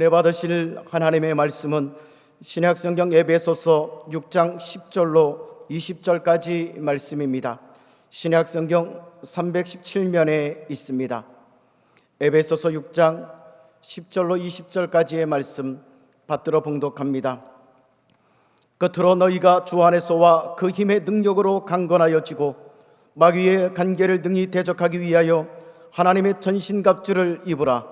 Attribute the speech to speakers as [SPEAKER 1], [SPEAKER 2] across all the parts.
[SPEAKER 1] 은혜 받으실 하나님의 말씀은 신약성경 에베소서 6장 10절로 20절까지 말씀입니다. 신약성경 317면에 있습니다. 에베소서 6장 10절로 20절까지의 말씀 받들어 봉독합니다. 끝으로 너희가 주 안에서와 그 힘의 능력으로 강건하여지고 마귀의 간계를 능히 대적하기 위하여 하나님의 전신갑주를 입으라.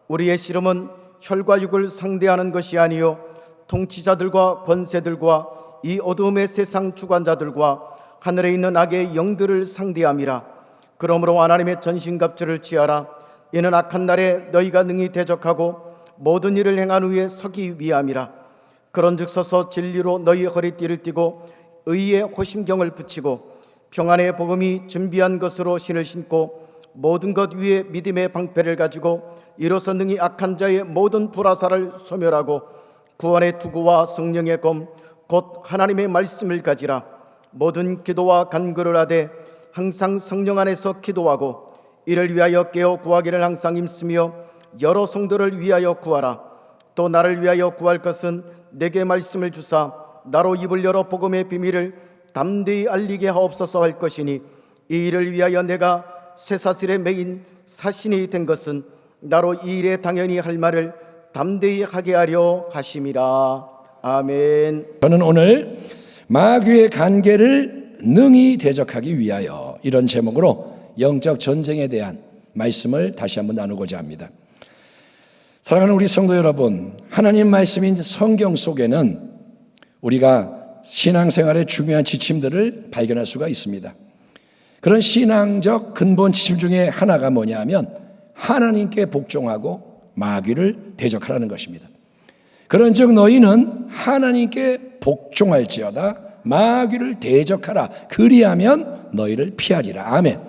[SPEAKER 1] 우리의 씨름은 혈과 육을 상대하는 것이 아니요 통치자들과 권세들과 이 어두움의 세상 주관자들과 하늘에 있는 악의 영들을 상대함이라. 그러므로 하나님의 전신갑주를 취하라. 이는 악한 날에 너희가 능히 대적하고 모든 일을 행한 후에 서기 위함이라. 그런즉 서서 진리로 너희 허리띠를 띠고 의의 호심경을 붙이고 평안의 복음이 준비한 것으로 신을 신고 모든 것 위에 믿음의 방패를 가지고 이로써 능히 악한 자의 모든 불화살을 소멸하고 구원의 투구와 성령의 검 곧 하나님의 말씀을 가지라. 모든 기도와 간구를 하되 항상 성령 안에서 기도하고 이를 위하여 깨어 구하기를 항상 힘쓰며 여러 성도를 위하여 구하라. 또 나를 위하여 구할 것은 내게 말씀을 주사 나로 입을 열어 복음의 비밀을 담대히 알리게 하옵소서 할 것이니 이 일을 위하여 내가 쇠사슬에 매인 사신이 된 것은 나로 이 일에 당연히 할 말을 담대히 하게 하려 하심이라. 아멘.
[SPEAKER 2] 저는 오늘 마귀의 간계를 능히 대적하기 위하여 이런 제목으로 영적 전쟁에 대한 말씀을 다시 한번 나누고자 합니다. 사랑하는 우리 성도 여러분, 하나님 말씀인 성경 속에는 우리가 신앙생활의 중요한 지침들을 발견할 수가 있습니다. 그런 신앙적 근본 지침 중에 하나가 뭐냐면 하나님께 복종하고 마귀를 대적하라는 것입니다. 그런즉 너희는 하나님께 복종할지어다 마귀를 대적하라. 그리하면 너희를 피하리라. 아멘.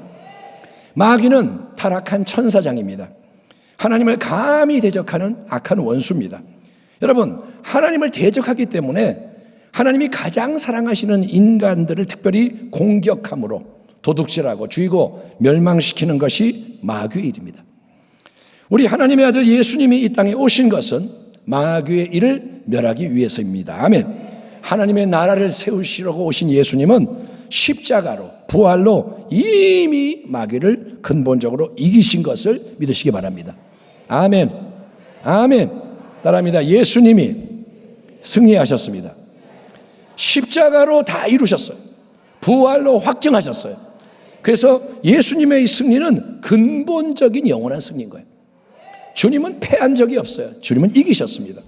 [SPEAKER 2] 마귀는 타락한 천사장입니다. 하나님을 감히 대적하는 악한 원수입니다. 여러분, 하나님을 대적하기 때문에 하나님이 가장 사랑하시는 인간들을 특별히 공격함으로 도둑질하고 죽이고 멸망시키는 것이 마귀의 일입니다. 우리 하나님의 아들 예수님이 이 땅에 오신 것은 마귀의 일을 멸하기 위해서입니다. 아멘. 하나님의 나라를 세우시려고 오신 예수님은 십자가로 부활로 이미 마귀를 근본적으로 이기신 것을 믿으시기 바랍니다. 아멘. 아멘. 따라합니다. 예수님이 승리하셨습니다. 십자가로 다 이루셨어요. 부활로 확증하셨어요. 그래서 예수님의 이 승리는 근본적인 영원한 승리인 거예요. 주님은 패한 적이 없어요. 주님은 이기셨습니다.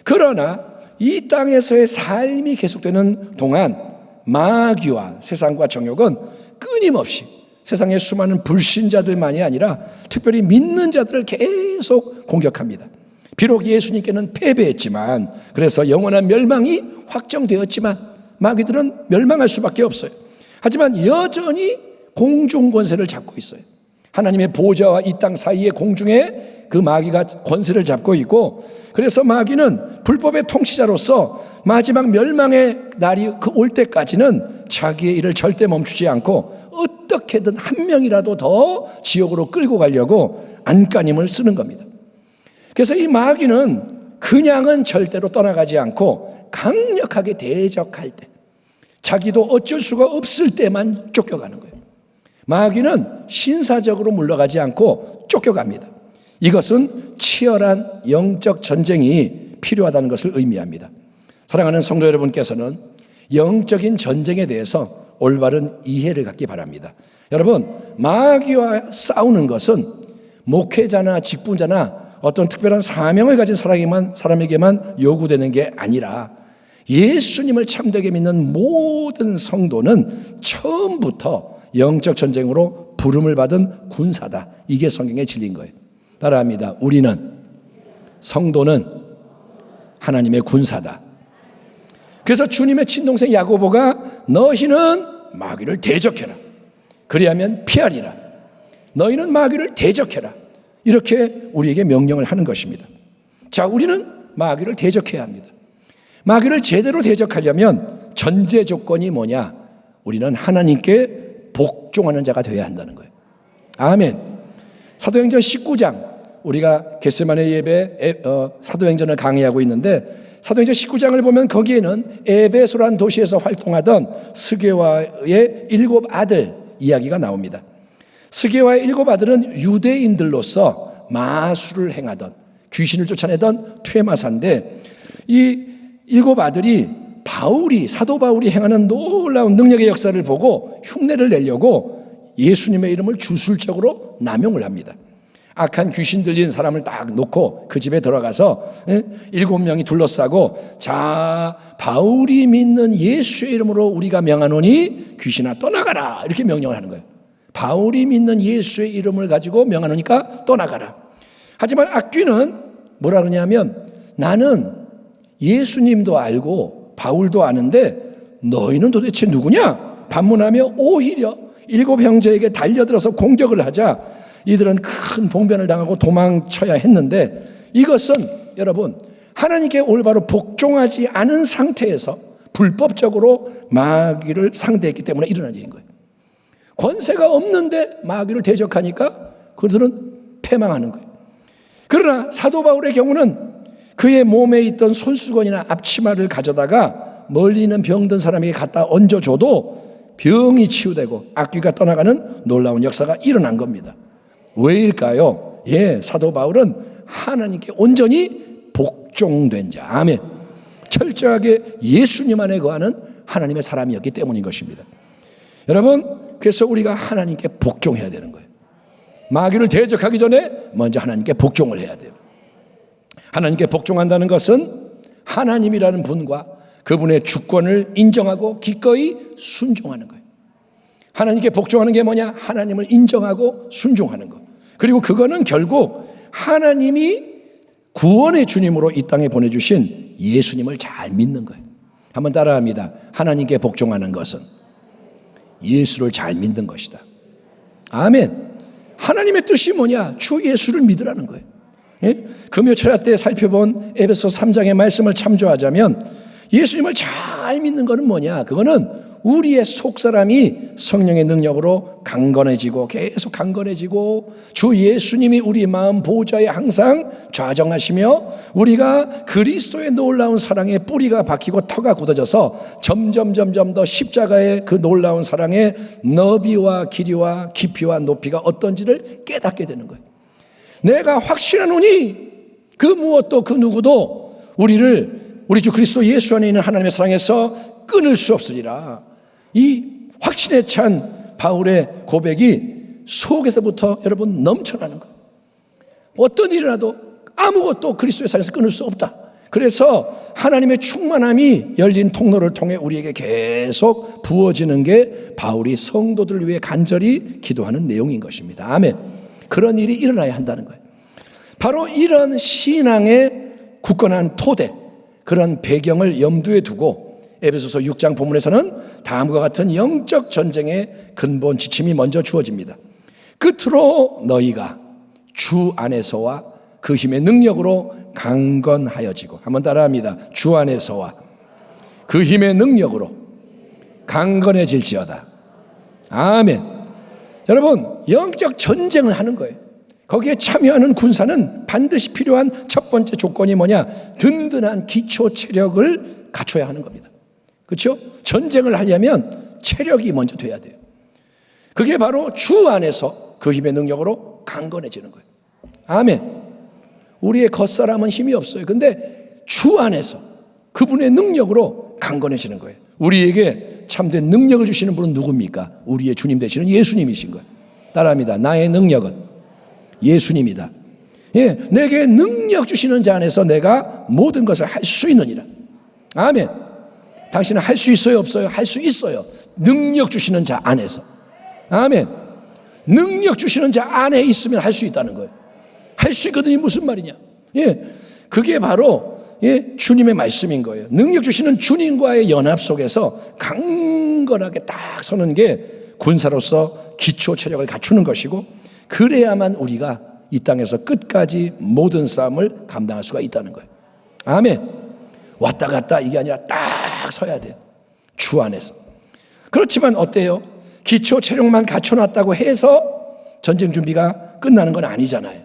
[SPEAKER 2] 그러나 이 땅에서의 삶이 계속되는 동안 마귀와 세상과 정욕은 끊임없이 세상의 수많은 불신자들만이 아니라 특별히 믿는 자들을 계속 공격합니다. 비록 예수님께는 패배했지만, 그래서 영원한 멸망이 확정되었지만 마귀들은 멸망할 수밖에 없어요. 하지만 여전히 공중 권세를 잡고 있어요. 하나님의 보좌와 이 땅 사이의 공중에 그 마귀가 권세를 잡고 있고, 그래서 마귀는 불법의 통치자로서 마지막 멸망의 날이 올 때까지는 자기의 일을 절대 멈추지 않고 어떻게든 한 명이라도 더 지옥으로 끌고 가려고 안간힘을 쓰는 겁니다. 그래서 이 마귀는 그냥은 절대로 떠나가지 않고 강력하게 대적할 때, 자기도 어쩔 수가 없을 때만 쫓겨가는 거예요. 마귀는 신사적으로 물러가지 않고 쫓겨갑니다. 이것은 치열한 영적 전쟁이 필요하다는 것을 의미합니다. 사랑하는 성도 여러분께서는 영적인 전쟁에 대해서 올바른 이해를 갖기 바랍니다. 여러분, 마귀와 싸우는 것은 목회자나 직분자나 어떤 특별한 사명을 가진 사람에게만 요구되는 게 아니라 예수님을 참되게 믿는 모든 성도는 처음부터 영적 전쟁으로 부름을 받은 군사다. 이게 성경의 진리인 거예요. 따라합니다. 우리는, 성도는 하나님의 군사다. 그래서 주님의 친동생 야고보가 너희는 마귀를 대적해라. 그리하면 피하리라. 너희는 마귀를 대적해라. 이렇게 우리에게 명령을 하는 것입니다. 자, 우리는 마귀를 대적해야 합니다. 마귀를 제대로 대적하려면 전제 조건이 뭐냐? 우리는 하나님께 복종하는 자가 되어야 한다는 거예요. 아멘. 사도행전 19장 우리가 겟세마네 예배 사도행전을 강의하고 있는데 사도행전 19장을 보면 거기에는 에베소란 도시에서 활동하던 스게와의 7 아들 이야기가 나옵니다. 스게와의 7 아들은 유대인들로서 마술을 행하던, 귀신을 쫓아내던 퇴마사인데, 이 7 아들이 사도 바울이 행하는 놀라운 능력의 역사를 보고 흉내를 내려고 예수님의 이름을 주술적으로 남용을 합니다. 악한 귀신 들린 사람을 딱 놓고 그 집에 들어가서 7명이 둘러싸고, 자, 바울이 믿는 예수의 이름으로 우리가 명하노니 귀신아 떠나가라, 이렇게 명령을 하는 거예요. 바울이 믿는 예수의 이름을 가지고 명하노니까 떠나가라. 하지만 악귀는 뭐라 그러냐면, 나는 예수님도 알고 바울도 아는데 너희는 도대체 누구냐? 반문하며 오히려 7 형제에게 달려들어서 공격을 하자 이들은 큰 봉변을 당하고 도망쳐야 했는데, 이것은 여러분 하나님께 올바로 복종하지 않은 상태에서 불법적으로 마귀를 상대했기 때문에 일어난 일인 거예요. 권세가 없는데 마귀를 대적하니까 그들은 패망하는 거예요. 그러나 사도 바울의 경우는 그의 몸에 있던 손수건이나 앞치마를 가져다가 멀리 있는 병든 사람에게 갖다 얹어줘도 병이 치유되고 악귀가 떠나가는 놀라운 역사가 일어난 겁니다. 왜일까요? 사도 바울은 하나님께 온전히 복종된 자, 아멘, 철저하게 예수님 안에 거하는 하나님의 사람이었기 때문인 것입니다. 여러분, 그래서 우리가 하나님께 복종해야 되는 거예요. 마귀를 대적하기 전에 먼저 하나님께 복종을 해야 돼요. 하나님께 복종한다는 것은 하나님이라는 분과 그분의 주권을 인정하고 기꺼이 순종하는 거예요. 하나님께 복종하는 게 뭐냐? 하나님을 인정하고 순종하는 것. 그리고 그거는 결국 하나님이 구원의 주님으로 이 땅에 보내주신 예수님을 잘 믿는 거예요. 한번 따라합니다. 하나님께 복종하는 것은 예수를 잘 믿는 것이다. 아멘. 하나님의 뜻이 뭐냐? 주 예수를 믿으라는 거예요. 금요 철야 때 살펴본 에베소 3장의 말씀을 참조하자면 예수님을 잘 믿는 것은 뭐냐? 그거는 우리의 속사람이 성령의 능력으로 강건해지고 계속 강건해지고 주 예수님이 우리 마음 보좌에 항상 좌정하시며 우리가 그리스도의 놀라운 사랑에 뿌리가 박히고 터가 굳어져서 점점 더 십자가의 그 놀라운 사랑의 너비와 길이와 깊이와 높이가 어떤지를 깨닫게 되는 거예요. 내가 확신하노니 그 무엇도 그 누구도 우리 주 그리스도 예수 안에 있는 하나님의 사랑에서 끊을 수 없으리라. 이 확신에 찬 바울의 고백이 속에서부터 여러분 넘쳐나는 거예요. 어떤 일이라도 아무것도 그리스도의 사랑에서 끊을 수 없다. 그래서 하나님의 충만함이 열린 통로를 통해 우리에게 계속 부어지는 게 바울이 성도들을 위해 간절히 기도하는 내용인 것입니다. 아멘. 그런 일이 일어나야 한다는 거예요. 바로 이런 신앙의 굳건한 토대, 그런 배경을 염두에 두고 에베소서 6장 본문에서는 다음과 같은 영적 전쟁의 근본 지침이 먼저 주어집니다. 끝으로 너희가 주 안에서와 그 힘의 능력으로 강건하여지고, 한번 따라합니다. 주 안에서와 그 힘의 능력으로 강건해질지어다. 아멘. 여러분, 영적 전쟁을 하는 거예요. 거기에 참여하는 군사는 반드시 필요한 첫 번째 조건이 뭐냐? 든든한 기초 체력을 갖춰야 하는 겁니다. 그렇죠? 전쟁을 하려면 체력이 먼저 돼야 돼요. 그게 바로 주 안에서 그 힘의 능력으로 강건해지는 거예요. 아멘. 우리의 겉사람은 힘이 없어요. 근데 주 안에서 그분의 능력으로 강건해지는 거예요. 우리에게 참된 능력을 주시는 분은 누굽니까? 우리의 주님 되시는 예수님이신 거예요. 따라합니다. 나의 능력은 예수님이다. 내게 능력 주시는 자 안에서 내가 모든 것을 할 수 있느니라. 아멘. 당신은 할 수 있어요, 없어요? 할 수 있어요. 능력 주시는 자 안에서. 아멘. 능력 주시는 자 안에 있으면 할 수 있다는 거예요. 할 수 있거든요. 무슨 말이냐? 그게 바로 주님의 말씀인 거예요. 능력 주시는 주님과의 연합 속에서 강건하게 딱 서는 게 군사로서 기초 체력을 갖추는 것이고, 그래야만 우리가 이 땅에서 끝까지 모든 싸움을 감당할 수가 있다는 거예요. 아멘. 왔다 갔다 이게 아니라 딱 서야 돼요. 주 안에서. 그렇지만 어때요? 기초 체력만 갖춰놨다고 해서 전쟁 준비가 끝나는 건 아니잖아요.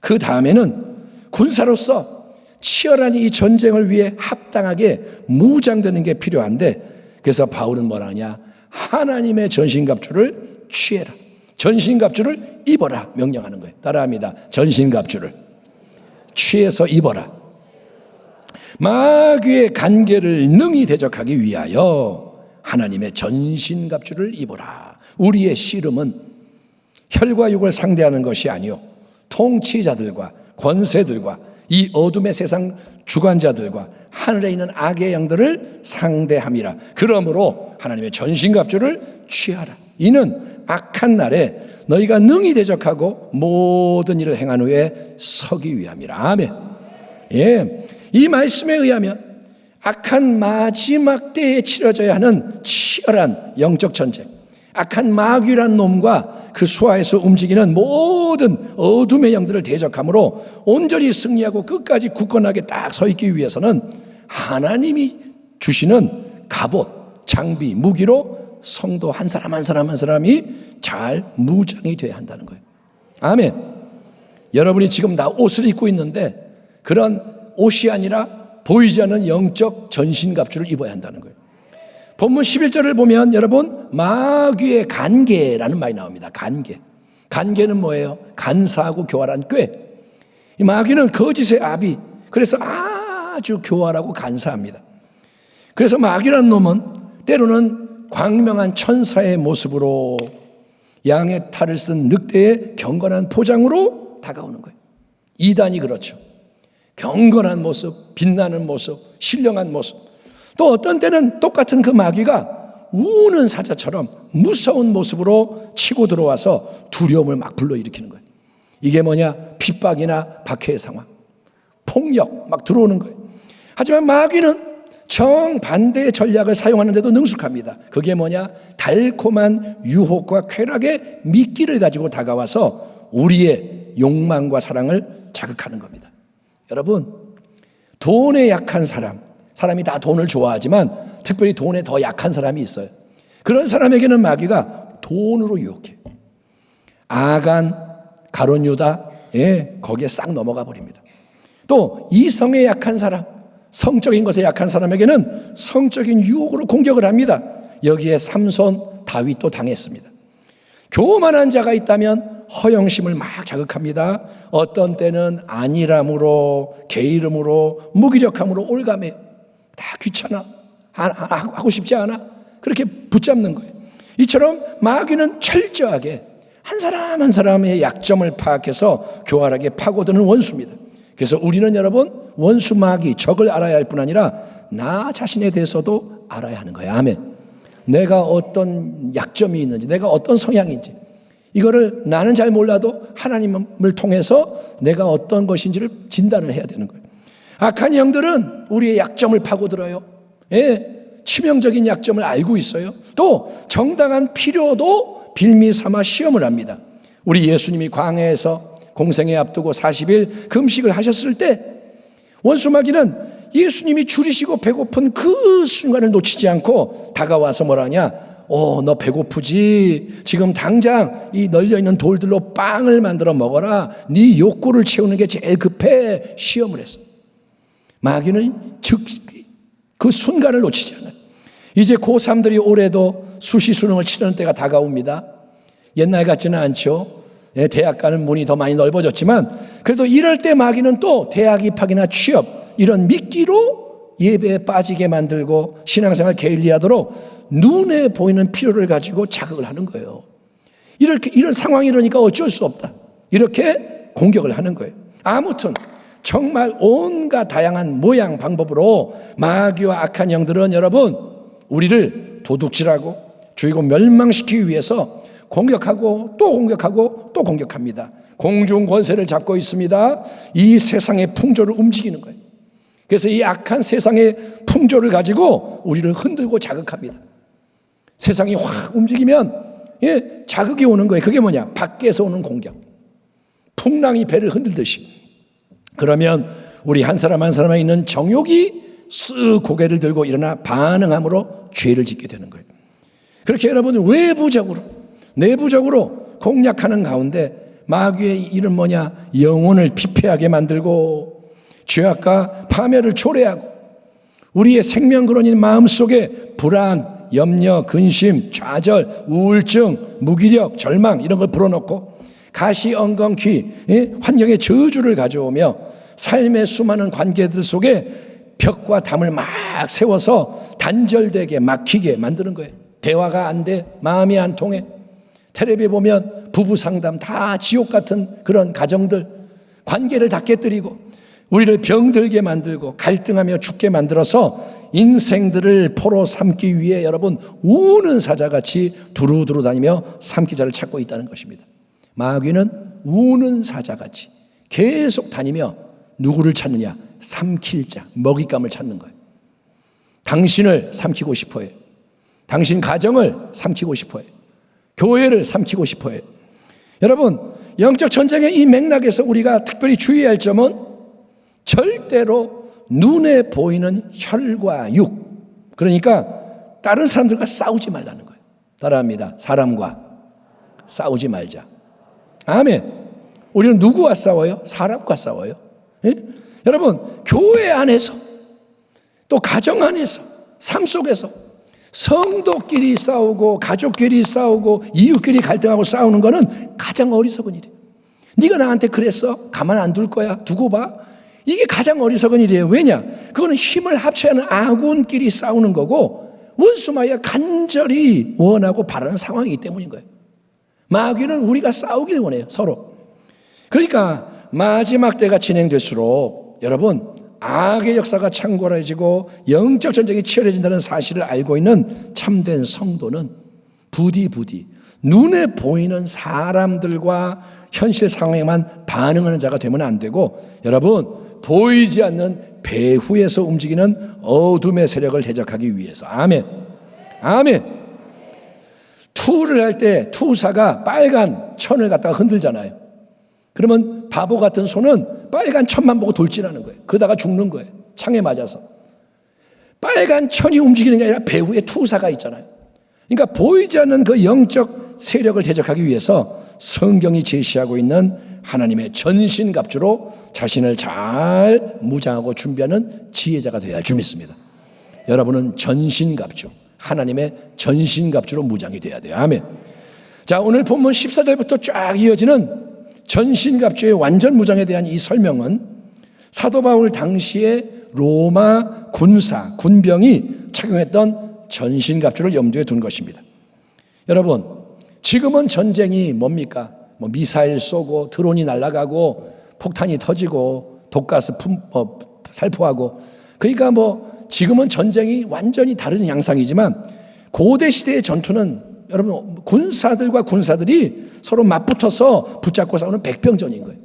[SPEAKER 2] 그 다음에는 군사로서 치열한 이 전쟁을 위해 합당하게 무장되는 게 필요한데, 그래서 바울은 뭐라 하냐? 하나님의 전신갑주를 취해라. 전신갑주를 입어라 명령하는 거예요. 따라합니다. 전신갑주를 취해서 입어라. 마귀의 간계를 능히 대적하기 위하여 하나님의 전신갑주를 입어라. 우리의 씨름은 혈과 육을 상대하는 것이 아니요 통치자들과 권세들과 이 어둠의 세상 주관자들과 하늘에 있는 악의 영들을 상대함이라. 그러므로 하나님의 전신갑주를 취하라. 이는 악한 날에 너희가 능히 대적하고 모든 일을 행한 후에 서기 위함이라. 아멘. 예, 이 말씀에 의하면 악한 마지막 때에 치러져야 하는 치열한 영적 전쟁, 악한 마귀란 놈과 그 수하에서 움직이는 모든 어둠의 영들을 대적함으로 온전히 승리하고 끝까지 굳건하게 딱 서 있기 위해서는 하나님이 주시는 갑옷, 장비, 무기로 성도 한 사람 한 사람 한 사람이 잘 무장이 돼야 한다는 거예요. 아멘. 여러분이 지금 다 옷을 입고 있는데 그런 옷이 아니라 보이지 않는 영적 전신갑주를 입어야 한다는 거예요. 본문 11절을 보면 여러분 마귀의 간계라는 말이 나옵니다. 간계. 간계는 뭐예요? 간사하고 교활한 꾀. 이 마귀는 거짓의 아비. 그래서 아주 교활하고 간사합니다. 그래서 마귀라는 놈은 때로는 광명한 천사의 모습으로 양의 탈을 쓴 늑대의 경건한 포장으로 다가오는 거예요. 이단이 그렇죠. 경건한 모습, 빛나는 모습, 신령한 모습. 또 어떤 때는 똑같은 그 마귀가 우는 사자처럼 무서운 모습으로 치고 들어와서 두려움을 막 불러일으키는 거예요. 이게 뭐냐? 핍박이나 박해의 상황, 폭력 막 들어오는 거예요. 하지만 마귀는 정반대의 전략을 사용하는데도 능숙합니다. 그게 뭐냐? 달콤한 유혹과 쾌락의 미끼를 가지고 다가와서 우리의 욕망과 사랑을 자극하는 겁니다. 여러분, 돈에 약한 사람이 다 돈을 좋아하지만 특별히 돈에 더 약한 사람이 있어요. 그런 사람에게는 마귀가 돈으로 유혹해요. 아간, 가룟 유다, 거기에 싹 넘어가 버립니다. 또 이성에 약한 사람, 성적인 것에 약한 사람에게는 성적인 유혹으로 공격을 합니다. 여기에 삼손, 다윗도 당했습니다. 교만한 자가 있다면 허영심을 막 자극합니다. 어떤 때는 안일함으로, 게으름으로, 무기력함으로 올가매요. 다 귀찮아, 하고 싶지 않아, 그렇게 붙잡는 거예요. 이처럼 마귀는 철저하게 한 사람 한 사람의 약점을 파악해서 교활하게 파고드는 원수입니다. 그래서 우리는 여러분 원수 마귀, 적을 알아야 할 뿐 아니라 나 자신에 대해서도 알아야 하는 거예요. 아멘. 내가 어떤 약점이 있는지, 내가 어떤 성향인지, 이거를 나는 잘 몰라도 하나님을 통해서 내가 어떤 것인지를 진단을 해야 되는 거예요. 악한 영들은 우리의 약점을 파고들어요. 치명적인 약점을 알고 있어요. 또 정당한 필요도 빌미 삼아 시험을 합니다. 우리 예수님이 광야에서 공생애 앞두고 40일 금식을 하셨을 때 원수 마귀는 예수님이 줄이시고 배고픈 그 순간을 놓치지 않고 다가와서 뭐라 하냐? 너 배고프지? 지금 당장 이 널려있는 돌들로 빵을 만들어 먹어라. 네 욕구를 채우는 게 제일 급해. 시험을 했어. 마귀는 즉 그 순간을 놓치지 않아요. 이제 고3들이 올해도 수시 수능을 치르는 때가 다가옵니다. 옛날 같지는 않죠. 대학 가는 문이 더 많이 넓어졌지만 그래도 이럴 때 마귀는 또 대학 입학이나 취업 이런 미끼로 예배에 빠지게 만들고 신앙생활 게을리하도록 눈에 보이는 필요를 가지고 자극을 하는 거예요. 이런 상황이 이러니까 어쩔 수 없다. 이렇게 공격을 하는 거예요. 아무튼 정말 온갖 다양한 모양 방법으로 마귀와 악한 영들은 여러분 우리를 도둑질하고 죽이고 멸망시키기 위해서 공격하고 또 공격하고 또 공격합니다. 공중 권세를 잡고 있습니다. 이 세상의 풍조를 움직이는 거예요. 그래서 이 악한 세상의 풍조를 가지고 우리를 흔들고 자극합니다. 세상이 확 움직이면 자극이 오는 거예요. 그게 뭐냐? 밖에서 오는 공격. 풍랑이 배를 흔들듯이. 그러면 우리 한 사람 한 사람에 있는 정욕이 쓱 고개를 들고 일어나 반응함으로 죄를 짓게 되는 거예요. 그렇게 여러분은 외부적으로 내부적으로 공략하는 가운데 마귀의 일은 뭐냐? 영혼을 피폐하게 만들고 죄악과 파멸을 초래하고 우리의 생명 근원인 마음속에 불안, 염려, 근심, 좌절, 우울증, 무기력, 절망 이런 걸 불어넣고 가시, 엉겅퀴, 환경의 저주를 가져오며 삶의 수많은 관계들 속에 벽과 담을 막 세워서 단절되게 막히게 만드는 거예요. 대화가 안 돼, 마음이 안 통해. 텔레비 보면 부부 상담 다 지옥 같은 그런 가정들, 관계를 다 깨뜨리고 우리를 병들게 만들고 갈등하며 죽게 만들어서 인생들을 포로 삼기 위해 여러분 우는 사자같이 두루두루 다니며 삼키자를 찾고 있다는 것입니다. 마귀는 우는 사자같이 계속 다니며 누구를 찾느냐? 삼킬 자, 먹잇감을 찾는 거예요. 당신을 삼키고 싶어요. 당신 가정을 삼키고 싶어요. 교회를 삼키고 싶어요. 여러분, 영적 전쟁의 이 맥락에서 우리가 특별히 주의할 점은 절대로 눈에 보이는 혈과 육, 그러니까 다른 사람들과 싸우지 말라는 거예요. 따라합니다. 사람과 싸우지 말자. 아멘. 우리는 누구와 싸워요? 사람과 싸워요. 예? 여러분, 교회 안에서 또 가정 안에서 삶 속에서 성도끼리 싸우고 가족끼리 싸우고 이웃끼리 갈등하고 싸우는 거는 가장 어리석은 일이에요. 네가 나한테 그랬어? 가만 안 둘 거야? 두고 봐? 이게 가장 어리석은 일이에요. 왜냐? 그거는 힘을 합쳐야 하는 아군끼리 싸우는 거고 원수마귀가 간절히 원하고 바라는 상황이기 때문인 거예요. 마귀는 우리가 싸우길 원해요. 서로. 그러니까 마지막 때가 진행될수록 여러분 악의 역사가 창궐해지고 영적 전쟁이 치열해진다는 사실을 알고 있는 참된 성도는 부디 눈에 보이는 사람들과 현실 상황에만 반응하는 자가 되면 안 되고 여러분 보이지 않는 배후에서 움직이는 어둠의 세력을 대적하기 위해서. 아멘. 아멘. 투를 할 때 투사가 빨간 천을 갖다가 흔들잖아요. 그러면 바보 같은 소는 빨간 천만 보고 돌진하는 거예요. 그러다가 죽는 거예요. 창에 맞아서. 빨간 천이 움직이는 게 아니라 배후에 투사가 있잖아요. 그러니까 보이지 않는 그 영적 세력을 대적하기 위해서 성경이 제시하고 있는 하나님의 전신갑주로 자신을 잘 무장하고 준비하는 지혜자가 되어야 할 줄 믿습니다. 여러분은 전신갑주, 하나님의 전신갑주로 무장이 되어야 돼요. 아멘. 자, 오늘 본문 14절부터 쫙 이어지는 전신갑주의 완전 무장에 대한 이 설명은 사도 바울 당시에 로마 군병이 착용했던 전신갑주를 염두에 둔 것입니다. 여러분, 지금은 전쟁이 뭡니까? 미사일 쏘고 드론이 날아가고 폭탄이 터지고 독가스 살포하고, 그러니까 지금은 전쟁이 완전히 다른 양상이지만 고대 시대의 전투는 여러분 군사들과 군사들이 서로 맞붙어서 붙잡고 싸우는 백병전인 거예요.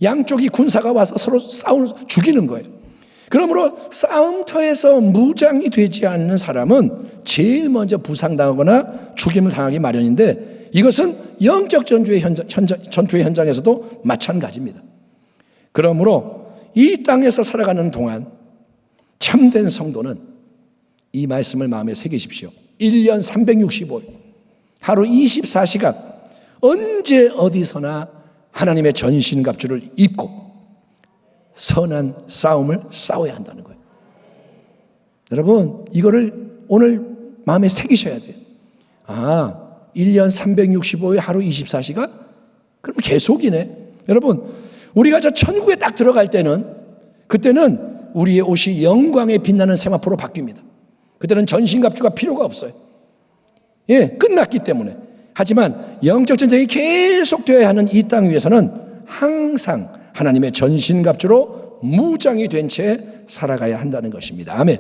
[SPEAKER 2] 양쪽이 군사가 와서 서로 죽이는 거예요. 그러므로 싸움터에서 무장이 되지 않는 사람은 제일 먼저 부상당하거나 죽임을 당하기 마련인데 이것은 영적 전투의 현장에서도 마찬가지입니다. 그러므로 이 땅에서 살아가는 동안 참된 성도는 이 말씀을 마음에 새기십시오. 1년 365일 하루 24시간 언제 어디서나 하나님의 전신갑주를 입고 선한 싸움을 싸워야 한다는 거예요. 여러분, 이거를 오늘 마음에 새기셔야 돼요. 1년 365일 하루 24시간? 그럼 계속이네. 여러분, 우리가 저 천국에 딱 들어갈 때는 그때는 우리의 옷이 영광에 빛나는 세마포로 바뀝니다. 그때는 전신갑주가 필요가 없어요. 끝났기 때문에. 하지만 영적 전쟁이 계속되어야 하는 이 땅 위에서는 항상 하나님의 전신갑주로 무장이 된 채 살아가야 한다는 것입니다. 아멘.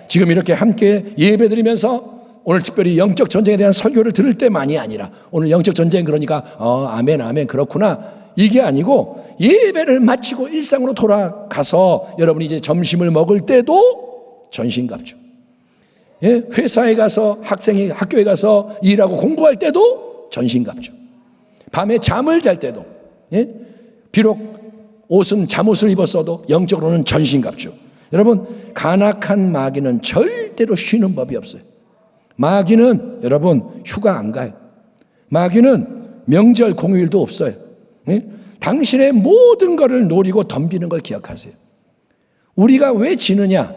[SPEAKER 2] 지금 이렇게 함께 예배드리면서 오늘 특별히 영적 전쟁에 대한 설교를 들을 때만이 아니라 오늘 영적 전쟁 그러니까 아멘 그렇구나 이게 아니고 예배를 마치고 일상으로 돌아가서 여러분이 이제 점심을 먹을 때도 전신갑주, 회사에 가서 학생이 학교에 가서 일하고 공부할 때도 전신갑주, 밤에 잠을 잘 때도, 비록 옷은 잠옷을 입었어도 영적으로는 전신갑주. 여러분, 간악한 마귀는 절대로 쉬는 법이 없어요. 마귀는 여러분 휴가 안 가요. 마귀는 명절 공휴일도 없어요. 예? 당신의 모든 것을 노리고 덤비는 걸 기억하세요. 우리가 왜 지느냐?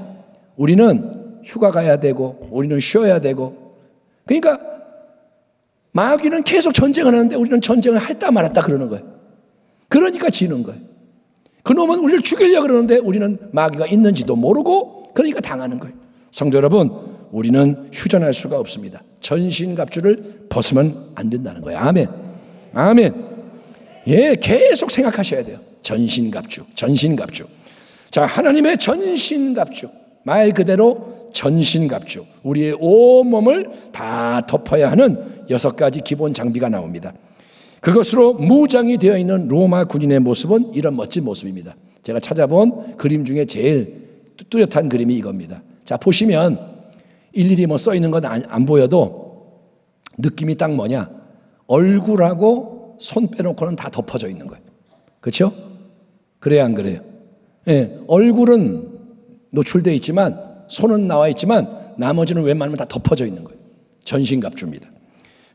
[SPEAKER 2] 우리는 휴가 가야 되고 우리는 쉬어야 되고, 그러니까 마귀는 계속 전쟁을 하는데 우리는 전쟁을 했다 말았다 그러는 거예요. 그러니까 지는 거예요. 그놈은 우리를 죽이려고 그러는데 우리는 마귀가 있는지도 모르고 그러니까 당하는 거예요. 성도 여러분, 우리는 휴전할 수가 없습니다. 전신갑주를 벗으면 안 된다는 거예요. 아멘. 아멘. 예, 계속 생각하셔야 돼요. 전신갑주, 전신갑주. 자, 하나님의 전신갑주, 말 그대로 전신갑주, 우리의 온몸을 다 덮어야 하는 6가지 기본 장비가 나옵니다. 그것으로 무장이 되어 있는 로마 군인의 모습은 이런 멋진 모습입니다. 제가 찾아본 그림 중에 제일 뚜렷한 그림이 이겁니다. 자, 보시면 일일이 뭐 써 있는 건 안 보여도 느낌이 딱 뭐냐? 얼굴하고 손 빼놓고는 다 덮어져 있는 거예요. 그렇죠? 그래야 안 그래요? 예, 얼굴은 노출되어 있지만 손은 나와 있지만 나머지는 웬만하면 다 덮어져 있는 거예요. 전신갑주입니다.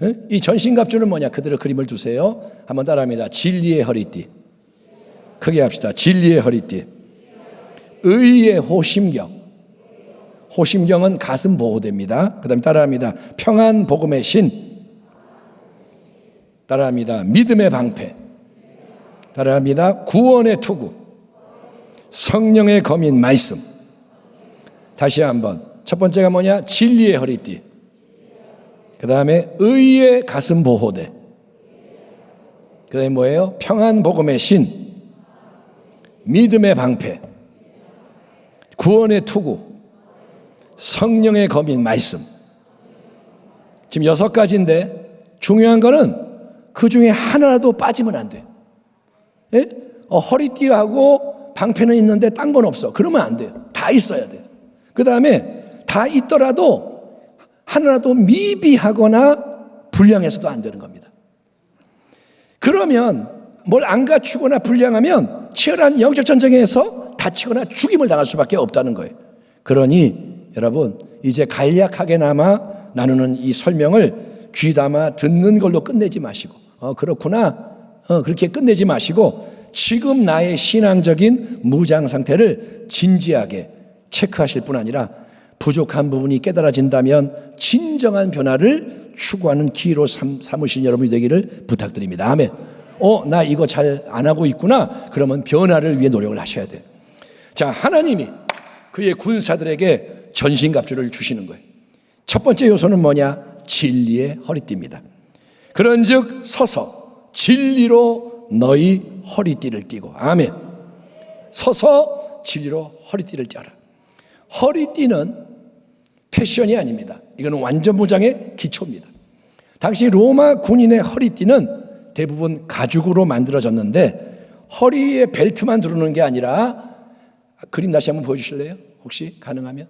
[SPEAKER 2] 예? 이 전신갑주는 뭐냐? 그대로 그림을 두세요. 한번 따라합니다. 진리의 허리띠. 크게 합시다. 진리의 허리띠. 의의 호심경. 호심경은 가슴 보호대입니다. 그 다음에 따라합니다. 평안 복음의 신. 따라합니다. 믿음의 방패. 따라합니다. 구원의 투구. 성령의 검인 말씀. 다시 한번. 첫 번째가 뭐냐? 진리의 허리띠. 그 다음에 의의 가슴 보호대. 그 다음에 뭐예요? 평안 복음의 신. 믿음의 방패. 구원의 투구. 성령의 검인 말씀. 지금 6가지인데 중요한 거는 그 중에 하나라도 빠지면 안 돼요. 예? 허리띠하고 방패는 있는데 딴 건 없어. 그러면 안 돼요. 다 있어야 돼요. 그 다음에 다 있더라도 하나라도 미비하거나 불량해서도 안 되는 겁니다. 그러면 뭘 안 갖추거나 불량하면 치열한 영적 전쟁에서 다치거나 죽임을 당할 수밖에 없다는 거예요. 그러니 여러분, 이제 간략하게나마 나누는 이 설명을 귀담아 듣는 걸로 끝내지 마시고, 그렇구나, 그렇게 끝내지 마시고 지금 나의 신앙적인 무장 상태를 진지하게 체크하실 뿐 아니라 부족한 부분이 깨달아진다면 진정한 변화를 추구하는 기회로 삼으신 여러분이 되기를 부탁드립니다. 아멘. 나 이거 잘 안 하고 있구나. 그러면 변화를 위해 노력을 하셔야 돼요. 자, 하나님이 그의 군사들에게 전신갑주를 주시는 거예요. 첫 번째 요소는 뭐냐? 진리의 허리띠입니다. 그런즉 서서 진리로 너희 허리띠를 띠고. 아멘. 서서 진리로 허리띠를 짜라. 허리띠는 패션이 아닙니다. 이거는 완전 무장의 기초입니다. 당시 로마 군인의 허리띠는 대부분 가죽으로 만들어졌는데 허리에 벨트만 두르는 게 아니라, 그림 다시 한번 보여주실래요? 혹시 가능하면?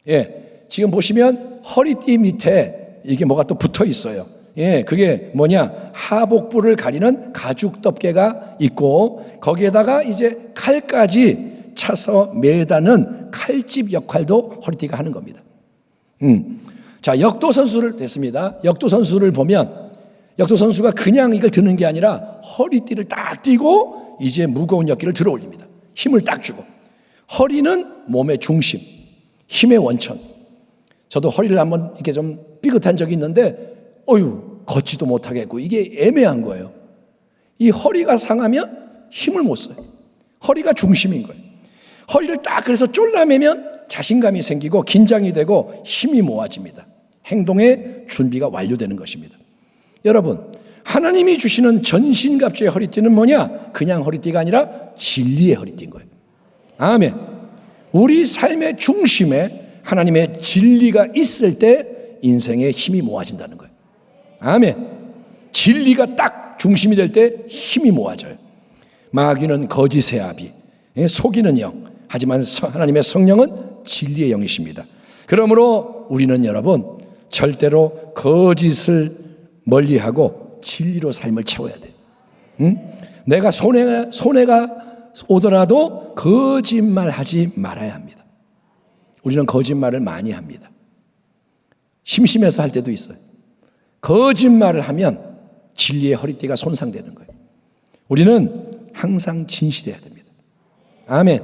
[SPEAKER 2] 예, 지금 보시면 허리띠 밑에 이게 뭐가 또 붙어 있어요. 예, 그게 뭐냐? 하복부를 가리는 가죽 덮개가 있고 거기에다가 이제 칼까지 차서 매다는 칼집 역할도 허리띠가 하는 겁니다. 자, 역도 선수를 됐습니다. 역도 선수를 보면 역도 선수가 그냥 이걸 드는 게 아니라 허리띠를 딱 띠고 이제 무거운 역기를 들어 올립니다. 힘을 딱 주고. 허리는 몸의 중심, 힘의 원천. 저도 허리를 한번 이렇게 좀 삐끗한 적이 있는데 걷지도 못하겠고 이게 애매한 거예요. 이 허리가 상하면 힘을 못 써요. 허리가 중심인 거예요. 허리를 딱 그래서 쫄라매면 자신감이 생기고 긴장이 되고 힘이 모아집니다. 행동의 준비가 완료되는 것입니다. 여러분, 하나님이 주시는 전신갑주의 허리띠는 뭐냐? 그냥 허리띠가 아니라 진리의 허리띠인 거예요. 아멘. 우리 삶의 중심에 하나님의 진리가 있을 때 인생의 힘이 모아진다는 거예요. 아멘. 진리가 딱 중심이 될 때 힘이 모아져요. 마귀는 거짓의 아비, 속이는 영. 하지만 하나님의 성령은 진리의 영이십니다. 그러므로 우리는 여러분 절대로 거짓을 멀리하고 진리로 삶을 채워야 돼요. 내가 손해가 오더라도 거짓말하지 말아야 합니다. 우리는 거짓말을 많이 합니다. 심심해서 할 때도 있어요. 거짓말을 하면 진리의 허리띠가 손상되는 거예요. 우리는 항상 진실해야 됩니다. 아멘.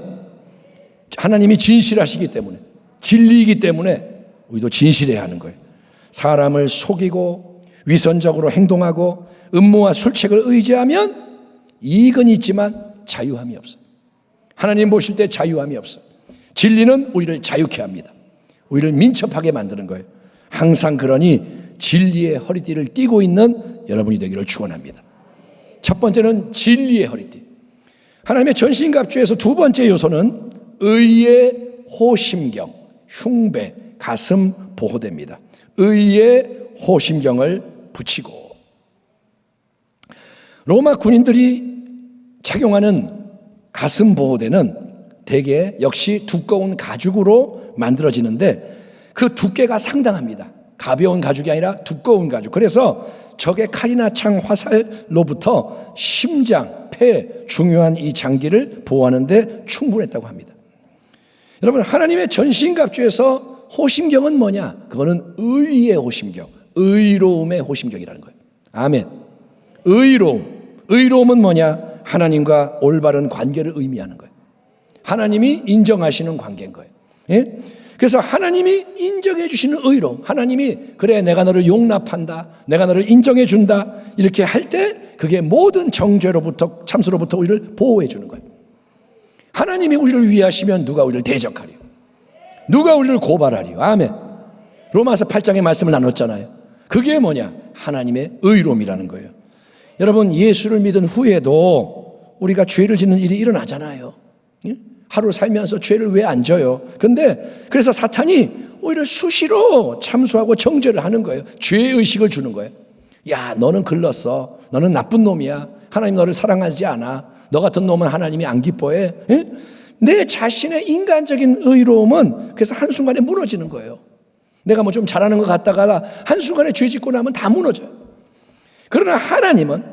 [SPEAKER 2] 하나님이 진실하시기 때문에, 진리이기 때문에 우리도 진실해야 하는 거예요. 사람을 속이고 위선적으로 행동하고 음모와 술책을 의지하면 이익은 있지만 자유함이 없어요. 하나님 보실 때 자유함이 없어요. 진리는 우리를 자유케 합니다. 우리를 민첩하게 만드는 거예요. 항상 그러니 진리의 허리띠를 띠고 있는 여러분이 되기를 축원합니다. 첫 번째는 진리의 허리띠. 하나님의 전신갑주에서 두 번째 요소는 의의 호심경, 흉배, 가슴 보호대입니다. 의의 호심경을 붙이고, 로마 군인들이 착용하는 가슴 보호대는 대개 역시 두꺼운 가죽으로 만들어지는데 그 두께가 상당합니다. 가벼운 가죽이 아니라 두꺼운 가죽. 그래서 적의 칼이나 창, 화살로부터 심장, 폐, 중요한 이 장기를 보호하는 데 충분했다고 합니다. 여러분, 하나님의 전신갑주에서 호심경은 뭐냐? 그거는 의의 호심경, 의로움의 호심경이라는 거예요. 아멘. 의로움은 뭐냐? 하나님과 올바른 관계를 의미하는 거예요. 하나님이 인정하시는 관계인 거예요. 예? 그래서 하나님이 인정해 주시는 의로움, 하나님이 그래 내가 너를 용납한다, 내가 너를 인정해 준다, 이렇게 할 때 그게 모든 정죄로부터, 참수로부터 우리를 보호해 주는 거예요. 하나님이 우리를 위하시면 누가 우리를 대적하리요? 누가 우리를 고발하리요? 아멘. 로마서 8장의 말씀을 나눴잖아요. 그게 뭐냐? 하나님의 의로움이라는 거예요. 여러분, 예수를 믿은 후에도 우리가 죄를 짓는 일이 일어나잖아요. 하루 살면서 죄를 왜 안 져요? 근데 그래서 사탄이 오히려 수시로 참수하고 정죄를 하는 거예요. 죄의식을 주는 거예요. 야, 너는 글렀어. 너는 나쁜 놈이야. 하나님 너를 사랑하지 않아. 너 같은 놈은 하나님이 안 기뻐해. 에? 내 자신의 인간적인 의로움은 그래서 한순간에 무너지는 거예요. 내가 뭐 좀 잘하는 것 같다가 한순간에 죄 짓고 나면 다 무너져요. 그러나 하나님은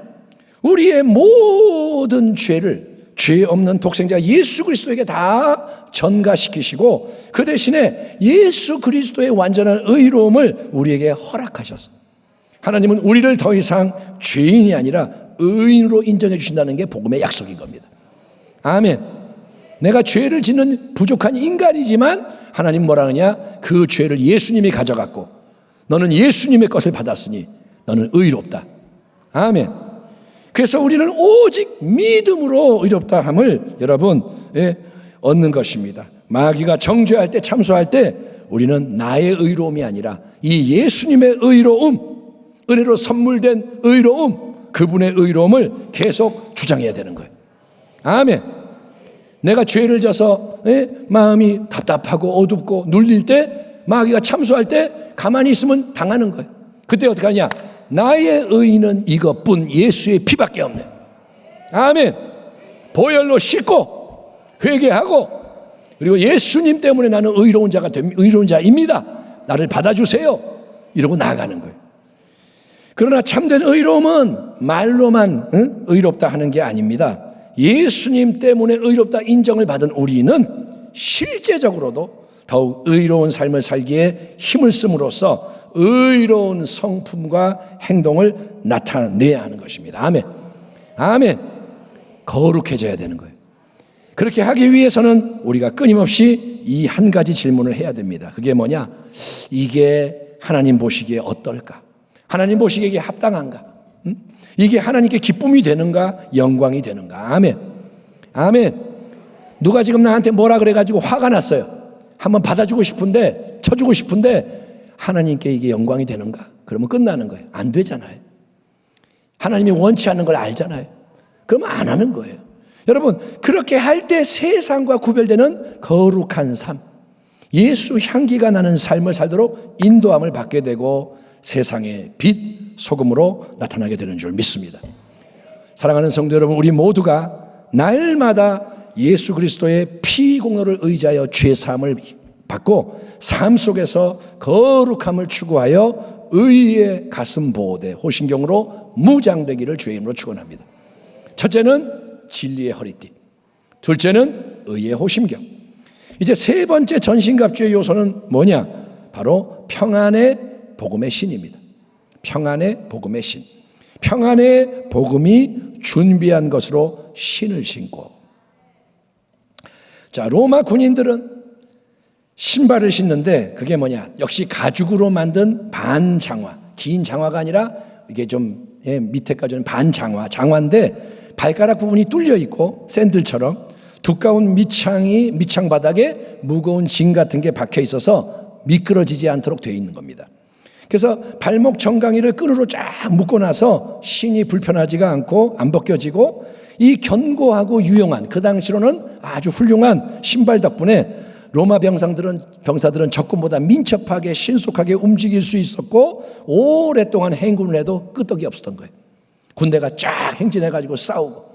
[SPEAKER 2] 우리의 모든 죄를 죄 없는 독생자 예수 그리스도에게 다 전가시키시고 그 대신에 예수 그리스도의 완전한 의로움을 우리에게 허락하셨어요. 하나님은 우리를 더 이상 죄인이 아니라 의인으로 인정해 주신다는 게 복음의 약속인 겁니다. 아멘. 내가 죄를 짓는 부족한 인간이지만 하나님 뭐라 하느냐? 그 죄를 예수님이 가져갔고 너는 예수님의 것을 받았으니 너는 의롭다. 아멘. 그래서 우리는 오직 믿음으로 의롭다 함을 여러분 얻는 것입니다. 마귀가 정죄할 때, 참소할 때 우리는 나의 의로움이 아니라 이 예수님의 의로움, 은혜로 선물된 의로움, 그분의 의로움을 계속 주장해야 되는 거예요. 아멘. 내가 죄를 져서 마음이 답답하고 어둡고 눌릴 때, 마귀가 참소할 때 가만히 있으면 당하는 거예요. 그때 어떻게 하냐? 나의 의는 이것뿐, 예수의 피밖에 없네. 아멘. 보혈로 씻고 회개하고 그리고 예수님 때문에 나는 의로운 자입니다. 나를 받아주세요. 이러고 나아가는 거예요. 그러나 참된 의로움은 말로만 의롭다 하는 게 아닙니다. 예수님 때문에 의롭다 인정을 받은 우리는 실제적으로도 더욱 의로운 삶을 살기에 힘을 씀으로써 의로운 성품과 행동을 나타내야 하는 것입니다. 아멘. 아멘. 거룩해져야 되는 거예요. 그렇게 하기 위해서는 우리가 끊임없이 이 한 가지 질문을 해야 됩니다. 그게 뭐냐? 이게 하나님 보시기에 어떨까? 하나님 보시기에 이게 합당한가? 이게 하나님께 기쁨이 되는가? 영광이 되는가? 아멘. 아멘. 누가 지금 나한테 뭐라 그래가지고 화가 났어요. 한번 받아주고 싶은데, 쳐주고 싶은데 하나님께 이게 영광이 되는가? 그러면 끝나는 거예요. 안 되잖아요. 하나님이 원치 않는 걸 알잖아요. 그러면 안 하는 거예요. 여러분, 그렇게 할 때 세상과 구별되는 거룩한 삶, 예수 향기가 나는 삶을 살도록 인도함을 받게 되고 세상의 빛, 소금으로 나타나게 되는 줄 믿습니다. 사랑하는 성도 여러분, 우리 모두가 날마다 예수 그리스도의 피 공로를 의지하여 죄사함을 받고 삶 속에서 거룩함을 추구하여 의의 가슴 보호대 호심경으로 무장되기를 주의 이름으로 축원합니다. 첫째는 진리의 허리띠, 둘째는 의의 호심경. 이제 세 번째 전신갑주의 요소는 뭐냐? 바로 평안의 복음의 신입니다. 평안의 복음의 신. 평안의 복음이 준비한 것으로 신을 신고. 자, 로마 군인들은 신발을 신는데 그게 뭐냐? 역시 가죽으로 만든 반장화. 긴 장화가 아니라 이게 좀 밑에까지는 반장화. 장화인데 발가락 부분이 뚫려 있고 샌들처럼 두꺼운 밑창 바닥에 무거운 징 같은 게 박혀 있어서 미끄러지지 않도록 되어 있는 겁니다. 그래서 발목 정강이를 끈으로 쫙 묶고 나서 신이 불편하지가 않고 안 벗겨지고 이 견고하고 유용한 그 당시로는 아주 훌륭한 신발 덕분에 로마 병사들은 적군보다 민첩하게 신속하게 움직일 수 있었고 오랫동안 행군을 해도 끄떡이 없었던 거예요. 군대가 쫙 행진해가지고 싸우고.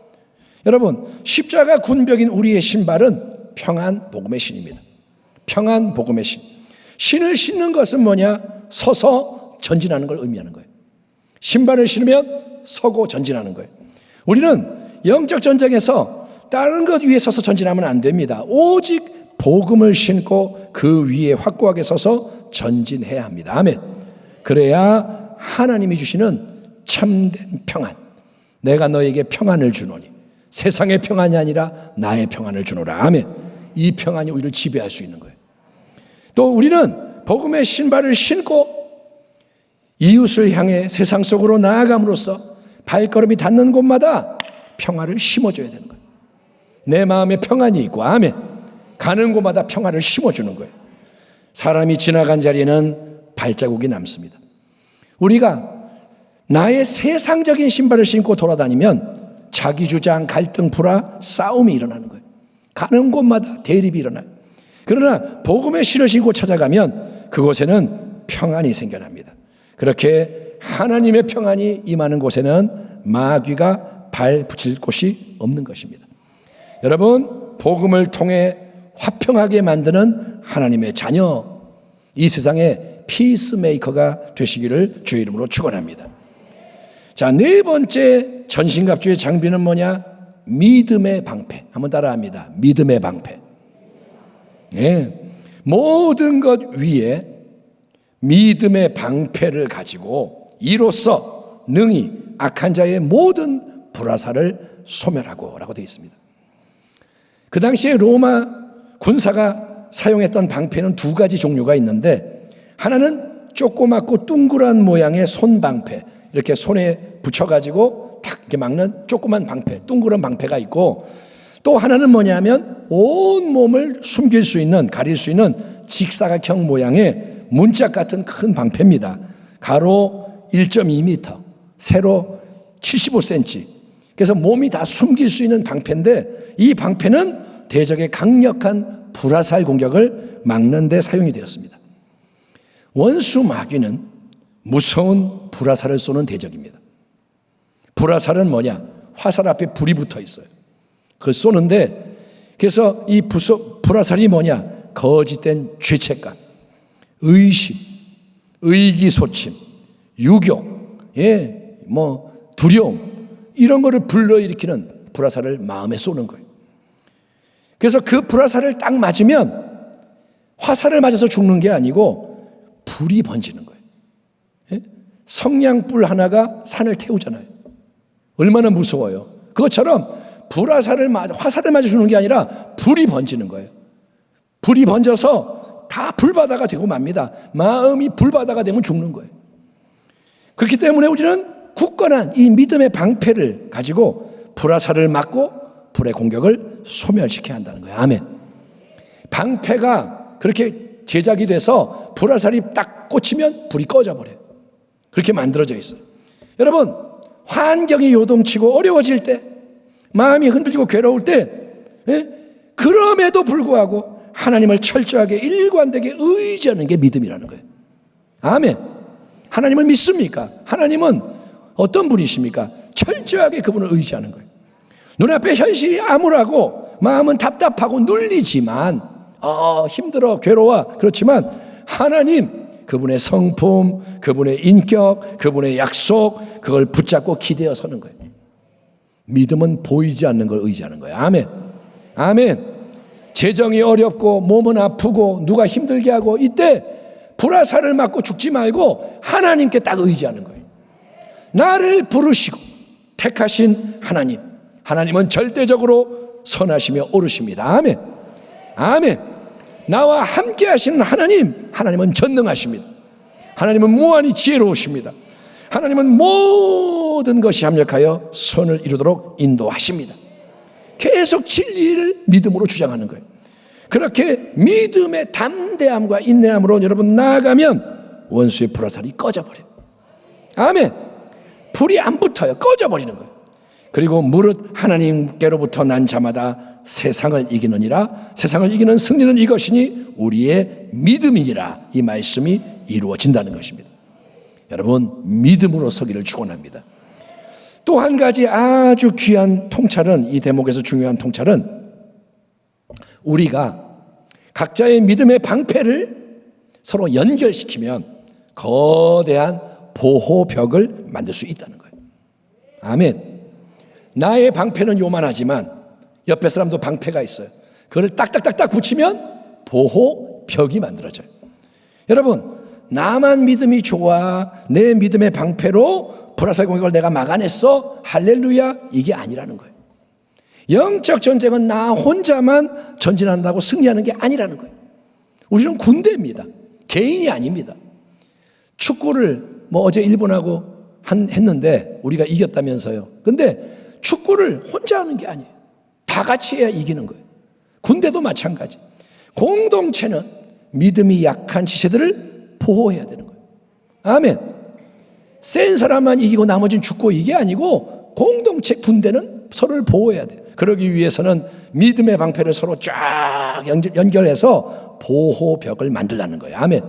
[SPEAKER 2] 여러분, 십자가 군병인 우리의 신발은 평안 복음의 신입니다. 평안 복음의 신. 신을 신는 것은 뭐냐? 서서 전진하는 걸 의미하는 거예요. 신발을 신으면 서고 전진하는 거예요. 우리는 영적 전쟁에서 다른 것 위에 서서 전진하면 안 됩니다. 오직 복음을 신고 그 위에 확고하게 서서 전진해야 합니다. 아멘. 그래야 하나님이 주시는 참된 평안. 내가 너에게 평안을 주노니 세상의 평안이 아니라 나의 평안을 주노라. 아멘. 이 평안이 우리를 지배할 수 있는 거예요. 또 우리는 복음의 신발을 신고 이웃을 향해 세상 속으로 나아감으로써 발걸음이 닿는 곳마다 평안을 심어줘야 되는 거예요. 내 마음에 평안이 있고, 아멘. 가는 곳마다 평안을 심어주는 거예요. 사람이 지나간 자리에는 발자국이 남습니다. 우리가 나의 세상적인 신발을 신고 돌아다니면 자기 주장, 갈등, 불화, 싸움이 일어나는 거예요. 가는 곳마다 대립이 일어나요. 그러나 복음의 신을 신고 찾아가면 그곳에는 평안이 생겨납니다. 그렇게 하나님의 평안이 임하는 곳에는 마귀가 발 붙일 곳이 없는 것입니다. 여러분, 복음을 통해 화평하게 만드는 하나님의 자녀, 이 세상의 피스메이커가 되시기를 주의 이름으로 축원합니다. 자, 네 번째 전신갑주의 장비는 뭐냐? 믿음의 방패. 한번 따라합니다. 믿음의 방패. 네. 모든 것 위에 믿음의 방패를 가지고 이로써 능히 악한 자의 모든 불화살을 소멸하고 라고 되어 있습니다. 그 당시에 로마 군사가 사용했던 방패는 두 가지 종류가 있는데, 하나는 조그맣고 둥그란 모양의 손방패, 이렇게 손에 붙여가지고 탁 이렇게 막는 조그만 방패, 둥그런 방패가 있고, 또 하나는 뭐냐면 온 몸을 숨길 수 있는, 가릴 수 있는 직사각형 모양의 문짝 같은 큰 방패입니다. 가로 1.2m, 세로 75cm. 그래서 몸이 다 숨길 수 있는 방패인데, 이 방패는 대적의 강력한 불화살 공격을 막는 데 사용이 되었습니다. 원수 마귀는 무서운 불화살을 쏘는 대적입니다. 불화살은 뭐냐? 화살 앞에 불이 붙어 있어요. 그걸 쏘는데, 그래서 이 불화살이 뭐냐? 거짓된 죄책감, 의심, 의기소침, 유교, 두려움, 이런 거를 불러일으키는 불화살을 마음에 쏘는 거예요. 그래서 그 불화살을 딱 맞으면 화살을 맞아서 죽는 게 아니고 불이 번지는 거예요. 성냥불 하나가 산을 태우잖아요. 얼마나 무서워요. 그것처럼 화살을 맞아 죽는 게 아니라 불이 번지는 거예요. 불이 번져서 다 불바다가 되고 맙니다. 마음이 불바다가 되면 죽는 거예요. 그렇기 때문에 우리는 굳건한 이 믿음의 방패를 가지고 불화살을 맞고 불의 공격을 소멸시켜야 한다는 거예요. 아멘. 방패가 그렇게 제작이 돼서 불화살이 딱 꽂히면 불이 꺼져버려요. 그렇게 만들어져 있어요. 여러분, 환경이 요동치고 어려워질 때, 마음이 흔들리고 괴로울 때, 그럼에도 불구하고 하나님을 철저하게 일관되게 의지하는 게 믿음이라는 거예요. 아멘. 하나님을 믿습니까? 하나님은 어떤 분이십니까? 철저하게 그분을 의지하는 거예요. 눈앞에 현실이 암울하고 마음은 답답하고 눌리지만 힘들어 괴로워. 그렇지만 하나님, 그분의 성품, 그분의 인격, 그분의 약속, 그걸 붙잡고 기대어 서는 거예요. 믿음은 보이지 않는 걸 의지하는 거예요. 아멘. 아멘. 재정이 어렵고 몸은 아프고 누가 힘들게 하고, 이때 불화살을 맞고 죽지 말고 하나님께 딱 의지하는 거예요. 나를 부르시고 택하신 하나님, 하나님은 절대적으로 선하시며 옳으십니다. 아멘. 아멘. 나와 함께 하시는 하나님, 하나님은 전능하십니다. 하나님은 무한히 지혜로우십니다. 하나님은 모든 것이 합력하여 선을 이루도록 인도하십니다. 계속 진리를 믿음으로 주장하는 거예요. 그렇게 믿음의 담대함과 인내함으로 여러분 나아가면 원수의 불화살이 꺼져버려요. 아멘. 불이 안 붙어요. 꺼져버리는 거예요. 그리고 무릇 하나님께로부터 난 자마다 세상을 이기느니라. 세상을 이기는 승리는 이것이니 우리의 믿음이니라. 이 말씀이 이루어진다는 것입니다. 여러분, 믿음으로 서기를 축원합니다. 또 한 가지 아주 귀한 통찰은, 이 대목에서 중요한 통찰은, 우리가 각자의 믿음의 방패를 서로 연결시키면 거대한 보호벽을 만들 수 있다는 거예요. 아멘. 나의 방패는 요만하지만 옆에 사람도 방패가 있어요. 그걸 딱딱딱딱 붙이면 보호벽이 만들어져요. 여러분, 나만 믿음이 좋아, 내 믿음의 방패로 불화살 공격을 내가 막아냈어, 할렐루야, 이게 아니라는 거예요. 영적 전쟁은 나 혼자만 전진한다고 승리하는 게 아니라는 거예요. 우리는 군대입니다. 개인이 아닙니다. 축구를 어제 일본하고 했는데 우리가 이겼다면서요. 근데 축구를 혼자 하는 게 아니에요. 다 같이 해야 이기는 거예요. 군대도 마찬가지. 공동체는 믿음이 약한 지체들을 보호해야 되는 거예요. 아멘. 센 사람만 이기고 나머지는 죽고, 이게 아니고 공동체 군대는 서로를 보호해야 돼요. 그러기 위해서는 믿음의 방패를 서로 쫙 연결해서 보호벽을 만들라는 거예요. 아멘.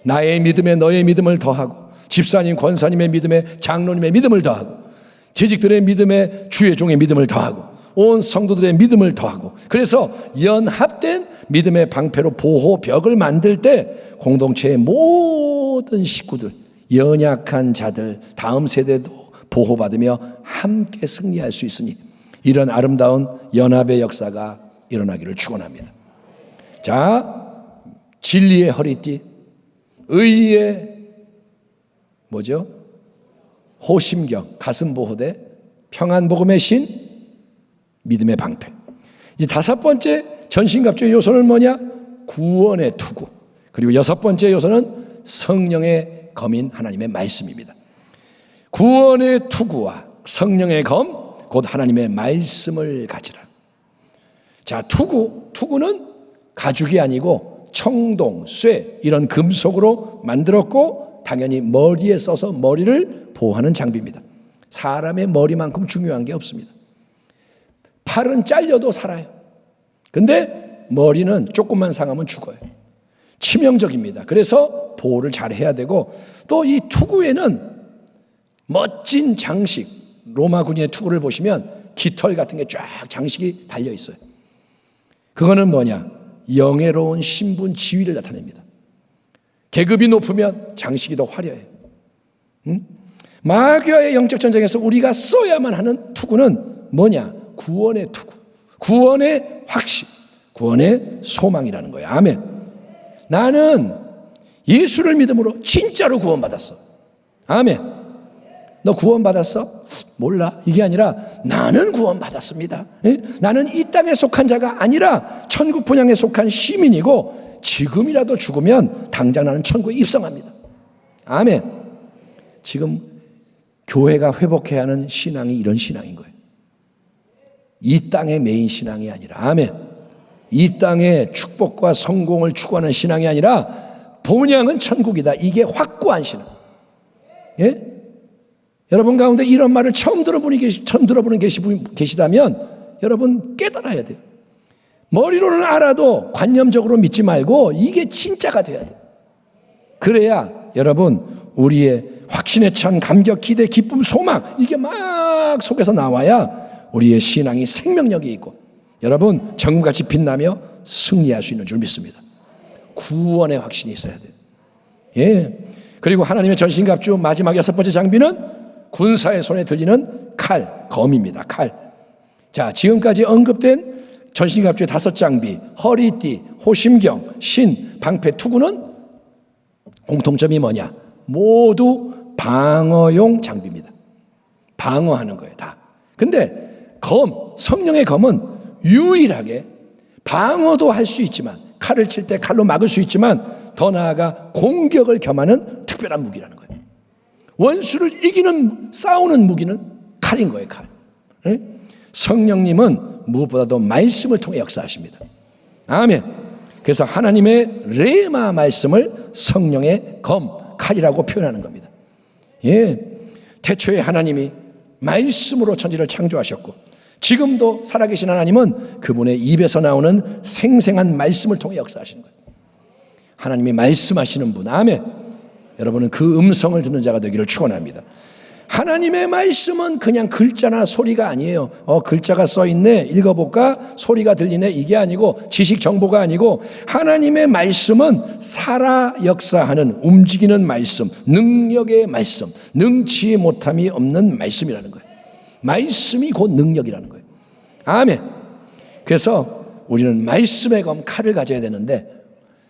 [SPEAKER 2] 나의 믿음에 너의 믿음을 더하고, 집사님, 권사님의 믿음에 장로님의 믿음을 더하고, 재직들의 믿음에 주의 종의 믿음을 더하고, 온 성도들의 믿음을 더하고, 그래서 연합된 믿음의 방패로 보호벽을 만들 때 공동체의 모든 식구들, 연약한 자들, 다음 세대도 보호받으며 함께 승리할 수 있으니 이런 아름다운 연합의 역사가 일어나기를 축원합니다. 자, 진리의 허리띠, 의의 호심경, 가슴보호대, 평안복음의 신, 믿음의 방패. 이 다섯 번째 전신갑주의 요소는 뭐냐? 구원의 투구. 그리고 여섯 번째 요소는 성령의 검인 하나님의 말씀입니다. 구원의 투구와 성령의 검, 곧 하나님의 말씀을 가지라. 자, 투구는 가죽이 아니고 청동, 쇠, 이런 금속으로 만들었고 당연히 머리에 써서 머리를 보호하는 장비입니다. 사람의 머리만큼 중요한 게 없습니다. 팔은 잘려도 살아요. 근데 머리는 조금만 상하면 죽어요. 치명적입니다. 그래서 보호를 잘 해야 되고, 또 이 투구에는 멋진 장식, 로마 군인의 투구를 보시면 깃털 같은 게 쫙 장식이 달려 있어요. 그거는 뭐냐? 영예로운 신분, 지위를 나타냅니다. 계급이 높으면 장식이 더 화려해요. 마귀와의 영적 전쟁에서 우리가 써야만 하는 투구는 뭐냐? 구원의 투구, 구원의 확신, 구원의 소망이라는 거예요. 아멘. 나는 예수를 믿음으로 진짜로 구원받았어. 아멘. 너 구원받았어? 몰라. 이게 아니라 나는 구원받았습니다. 나는 이 땅에 속한 자가 아니라 천국 본향에 속한 시민이고, 지금이라도 죽으면 당장 나는 천국에 입성합니다. 아멘. 지금 교회가 회복해야 하는 신앙이 이런 신앙인 거예요. 이 땅의 메인 신앙이 아니라, 아멘, 이 땅의 축복과 성공을 추구하는 신앙이 아니라 본향은 천국이다. 이게 확고한 신앙. 예? 여러분 가운데 이런 말을 처음 들어보는 계시다면 여러분 깨달아야 돼요. 머리로는 알아도 관념적으로 믿지 말고 이게 진짜가 돼야 돼요. 그래야 여러분 우리의 확신에 찬 감격, 기대, 기쁨, 소망, 이게 막 속에서 나와야 우리의 신앙이 생명력이 있고 여러분 정금같이 빛나며 승리할 수 있는 줄 믿습니다. 구원의 확신이 있어야 돼요. 예. 그리고 하나님의 전신갑주 마지막 여섯 번째 장비는 군사의 손에 들리는 칼, 검입니다. 칼. 자, 지금까지 언급된 전신갑주의 다섯 장비, 허리띠, 호심경, 신, 방패, 투구는 공통점이 뭐냐? 모두 방어용 장비입니다. 방어하는 거예요, 다. 근데 성령의 검은 유일하게 방어도 할 수 있지만, 칼을 칠 때 칼로 막을 수 있지만, 더 나아가 공격을 겸하는 특별한 무기라는 거예요. 원수를 이기는, 싸우는 무기는 칼인 거예요, 칼. 네? 성령님은 무엇보다도 말씀을 통해 역사하십니다. 아멘. 그래서 하나님의 레마 말씀을 성령의 칼이라고 표현하는 겁니다. 예. 태초에 하나님이 말씀으로 천지를 창조하셨고, 지금도 살아계신 하나님은 그분의 입에서 나오는 생생한 말씀을 통해 역사하시는 거예요. 하나님이 말씀하시는 분, 아멘. 여러분은 그 음성을 듣는 자가 되기를 축원합니다. 하나님의 말씀은 그냥 글자나 소리가 아니에요. 글자가 써있네, 읽어볼까? 소리가 들리네, 이게 아니고, 지식 정보가 아니고, 하나님의 말씀은 살아 역사하는, 움직이는 말씀, 능력의 말씀, 능치 못함이 없는 말씀이라는 거예요. 말씀이 곧 능력이라는 거예요. 아멘. 그래서 우리는 말씀의 검, 칼을 가져야 되는데,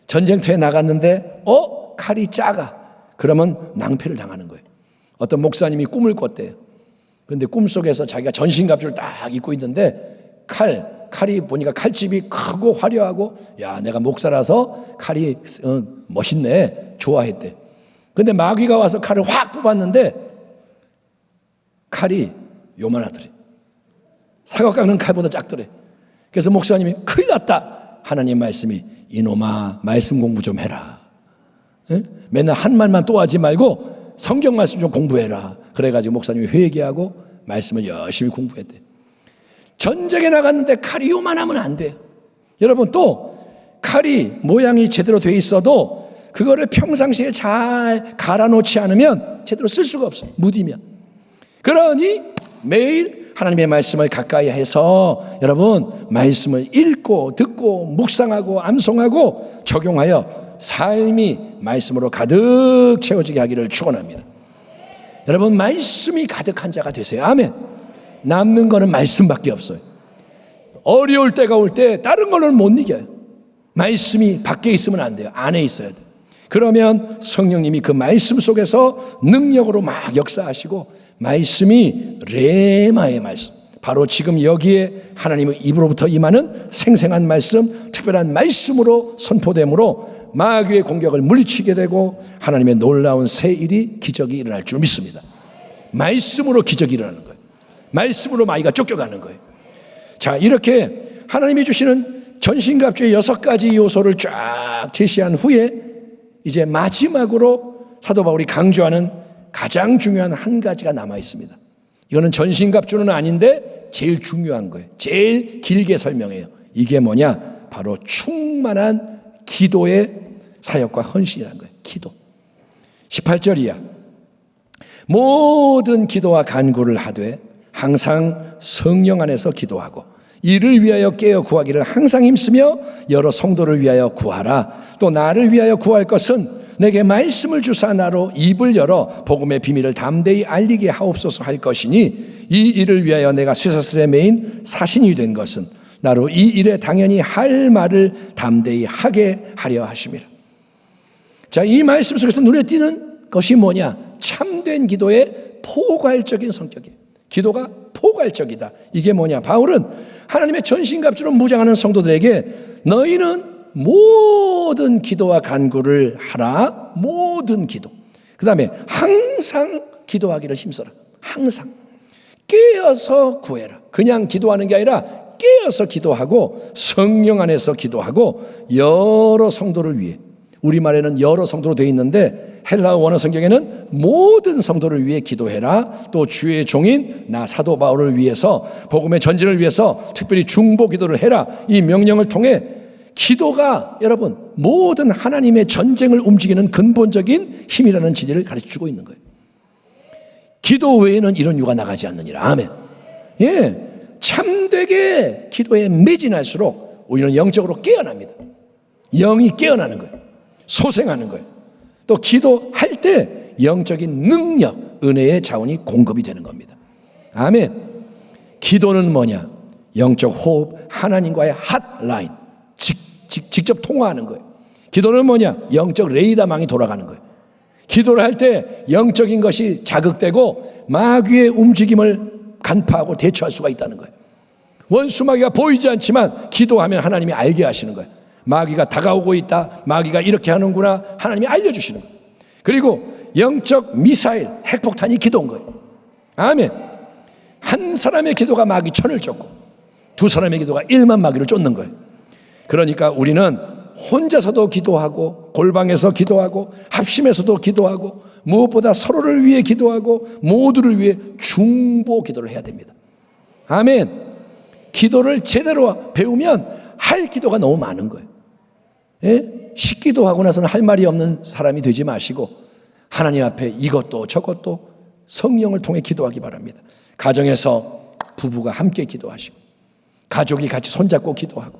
[SPEAKER 2] 전쟁터에 나갔는데 칼이 작아. 그러면 낭패를 당하는 거예요. 어떤 목사님이 꿈을 꿨대요. 그런데 꿈속에서 자기가 전신갑주를 딱 입고 있는데 칼이 보니까 칼집이 크고 화려하고, 야, 내가 목사라서 칼이 멋있네, 좋아했대. 그런데 마귀가 와서 칼을 확 뽑았는데 칼이 요만하더래. 사과 깎는 칼보다 작더래. 그래서 목사님이 큰일 났다. 하나님 말씀이, 이놈아, 말씀 공부 좀 해라. 에? 맨날 한 말만 또 하지 말고 성경 말씀 좀 공부해라. 그래가지고 목사님이 회개하고 말씀을 열심히 공부했대. 전쟁에 나갔는데 칼이 요만하면 안 돼요. 여러분, 또 칼이 모양이 제대로 돼 있어도 그거를 평상시에 잘 갈아놓지 않으면 제대로 쓸 수가 없어요. 무디면. 그러니 매일 하나님의 말씀을 가까이 해서 여러분, 말씀을 읽고 듣고 묵상하고 암송하고 적용하여 삶이 말씀으로 가득 채워지게 하기를 축원합니다. 여러분, 말씀이 가득한 자가 되세요. 아멘. 남는 거는 말씀밖에 없어요. 어려울 때가 올 때 다른 걸로는 못 이겨요. 말씀이 밖에 있으면 안 돼요. 안에 있어야 돼요. 그러면 성령님이 그 말씀 속에서 능력으로 막 역사하시고, 말씀이 레마의 말씀, 바로 지금 여기에 하나님의 입으로부터 임하는 생생한 말씀, 특별한 말씀으로 선포됨으로 마귀의 공격을 물리치게 되고 하나님의 놀라운 새 일이, 기적이 일어날 줄 믿습니다. 말씀으로 기적이 일어나는 거예요. 말씀으로 마귀가 쫓겨가는 거예요. 자, 이렇게 하나님이 주시는 전신갑주의 6가지 요소를 쫙 제시한 후에 이제 마지막으로 사도 바울이 강조하는 가장 중요한 한 가지가 남아 있습니다. 이거는 전신갑주는 아닌데 제일 중요한 거예요. 제일 길게 설명해요. 이게 뭐냐? 바로 충만한 기도의 사역과 헌신이라는 거예요. 기도. 18절이야. 모든 기도와 간구를 하되 항상 성령 안에서 기도하고 이를 위하여 깨어 구하기를 항상 힘쓰며 여러 성도를 위하여 구하라. 또 나를 위하여 구할 것은 내게 말씀을 주사 나로 입을 열어 복음의 비밀을 담대히 알리게 하옵소서 할 것이니, 이 일을 위하여 내가 쇠사슬에 매인 사신이 된 것은 나로 이 일에 당연히 할 말을 담대히 하게 하려 하심이라. 자, 이 말씀 속에서 눈에 띄는 것이 뭐냐? 참된 기도의 포괄적인 성격이에요. 기도가 포괄적이다. 이게 뭐냐? 바울은 하나님의 전신갑주로 무장하는 성도들에게 너희는 모든 기도와 간구를 하라. 모든 기도. 그 다음에 항상 기도하기를 힘써라. 항상 깨어서 구해라. 그냥 기도하는 게 아니라 깨어서 기도하고 성령 안에서 기도하고 여러 성도를 위해, 우리말에는 여러 성도로 되어 있는데 헬라어 원어 성경에는 모든 성도를 위해 기도해라. 또 주의 종인 나 사도 바울을 위해서, 복음의 전진을 위해서 특별히 중보 기도를 해라. 이 명령을 통해 기도가 여러분 모든 하나님의 전쟁을 움직이는 근본적인 힘이라는 진리를 가르쳐주고 있는 거예요. 기도 외에는 이런 유가 나가지 않느니라. 아멘. 예, 참되게 기도에 매진할수록 우리는 영적으로 깨어납니다. 영이 깨어나는 거예요. 소생하는 거예요. 또 기도할 때 영적인 능력, 은혜의 자원이 공급이 되는 겁니다. 아멘. 기도는 뭐냐? 영적 호흡, 하나님과의 핫라인, 직접 통화하는 거예요. 기도는 뭐냐? 영적 레이더망이 돌아가는 거예요. 기도를 할 때 영적인 것이 자극되고 마귀의 움직임을 간파하고 대처할 수가 있다는 거예요. 원수 마귀가 보이지 않지만 기도하면 하나님이 알게 하시는 거예요. 마귀가 다가오고 있다, 마귀가 이렇게 하는구나, 하나님이 알려주시는 거예요. 그리고 영적 미사일, 핵폭탄이 기도인 거예요. 아멘. 한 사람의 기도가 마귀 천을 쫓고 두 사람의 기도가 1만 마귀를 쫓는 거예요. 그러니까 우리는 혼자서도 기도하고 골방에서 기도하고 합심해서도 기도하고 무엇보다 서로를 위해 기도하고 모두를 위해 중보 기도를 해야 됩니다. 아멘. 기도를 제대로 배우면 할 기도가 너무 많은 거예요. 예? 식기도하고 나서는 할 말이 없는 사람이 되지 마시고 하나님 앞에 이것도 저것도 성령을 통해 기도하기 바랍니다. 가정에서 부부가 함께 기도하시고 가족이 같이 손잡고 기도하고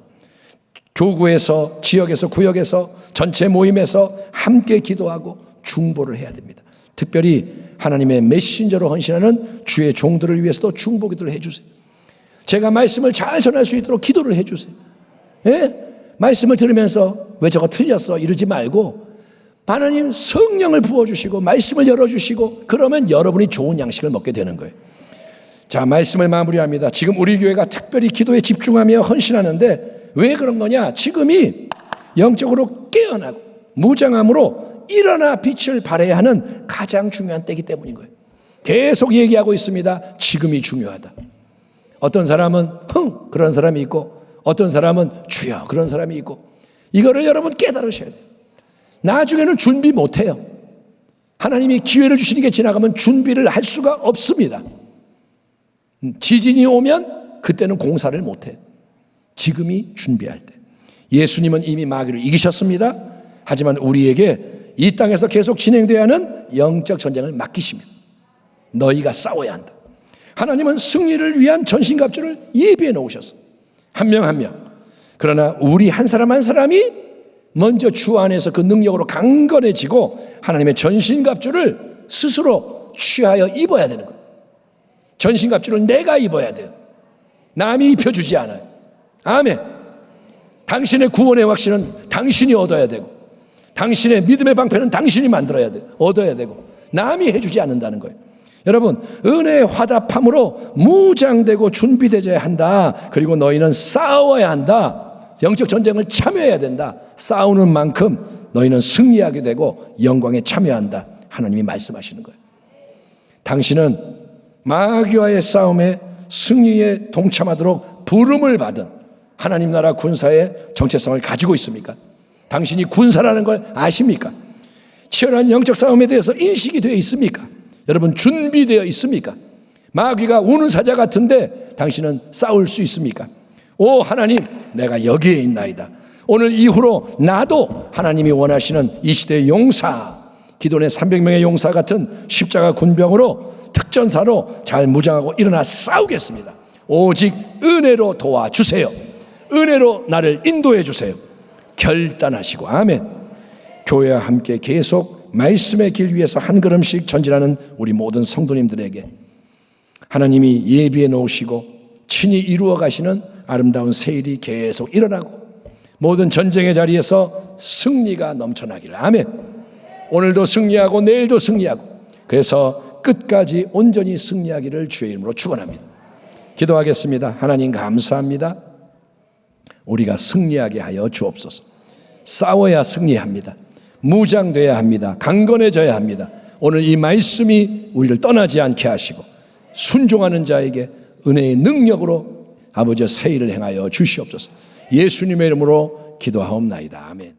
[SPEAKER 2] 교구에서 지역에서 구역에서 전체 모임에서 함께 기도하고 중보를 해야 됩니다. 특별히 하나님의 메신저로 헌신하는 주의 종들을 위해서도 중보 기도를 해주세요. 제가 말씀을 잘 전할 수 있도록 기도를 해주세요. 예? 말씀을 들으면서 왜 저거 틀렸어 이러지 말고 하나님 성령을 부어주시고 말씀을 열어주시고 그러면 여러분이 좋은 양식을 먹게 되는 거예요. 자, 말씀을 마무리합니다. 지금 우리 교회가 특별히 기도에 집중하며 헌신하는데 왜 그런 거냐? 지금이 영적으로 깨어나고 무장함으로 일어나 빛을 발해야 하는 가장 중요한 때이기 때문인 거예요. 계속 얘기하고 있습니다. 지금이 중요하다. 어떤 사람은 그런 사람이 있고 어떤 사람은 주여 그런 사람이 있고 이거를 여러분 깨달으셔야 돼요. 나중에는 준비 못해요. 하나님이 기회를 주시는 게 지나가면 준비를 할 수가 없습니다. 지진이 오면 그때는 공사를 못해요. 지금이 준비할 때. 예수님은 이미 마귀를 이기셨습니다. 하지만 우리에게 이 땅에서 계속 진행되어야 하는 영적 전쟁을 맡기십니다. 너희가 싸워야 한다. 하나님은 승리를 위한 전신갑주를 예비해 놓으셨어요. 한 명 한 명. 그러나 우리 한 사람 한 사람이 먼저 주 안에서 그 능력으로 강건해지고 하나님의 전신갑주를 스스로 취하여 입어야 되는 거예요. 전신갑주를 내가 입어야 돼요. 남이 입혀주지 않아요. 아멘. 당신의 구원의 확신은 당신이 얻어야 되고 당신의 믿음의 방패는 당신이 만들어야 돼요. 얻어야 되고 남이 해주지 않는다는 거예요. 여러분, 은혜의 화답함으로 무장되고 준비되어야 한다. 그리고 너희는 싸워야 한다. 영적 전쟁을 참여해야 된다. 싸우는 만큼 너희는 승리하게 되고 영광에 참여한다. 하나님이 말씀하시는 거예요. 당신은 마귀와의 싸움에 승리에 동참하도록 부름을 받은 하나님 나라 군사의 정체성을 가지고 있습니까? 당신이 군사라는 걸 아십니까? 치열한 영적 싸움에 대해서 인식이 되어 있습니까? 여러분 준비되어 있습니까? 마귀가 우는 사자 같은데 당신은 싸울 수 있습니까? 오 하나님, 내가 여기에 있나이다. 오늘 이후로 나도 하나님이 원하시는 이 시대의 용사, 기존의 300명의 용사 같은 십자가 군병으로 특전사로 잘 무장하고 일어나 싸우겠습니다. 오직 은혜로 도와주세요. 은혜로 나를 인도해 주세요. 결단하시고 아멘. 교회와 함께 계속 말씀의 길 위에서 한 걸음씩 전진하는 우리 모든 성도님들에게 하나님이 예비해 놓으시고 친히 이루어 가시는 아름다운 세일이 계속 일어나고 모든 전쟁의 자리에서 승리가 넘쳐나기를 아멘. 오늘도 승리하고 내일도 승리하고 그래서 끝까지 온전히 승리하기를 주의 이름으로 축원합니다. 기도하겠습니다. 하나님 감사합니다. 우리가 승리하게 하여 주옵소서. 싸워야 승리합니다. 무장돼야 합니다. 강건해져야 합니다. 오늘 이 말씀이 우리를 떠나지 않게 하시고 순종하는 자에게 은혜의 능력으로 아버지의 세일을 행하여 주시옵소서. 예수님의 이름으로 기도하옵나이다. 아멘.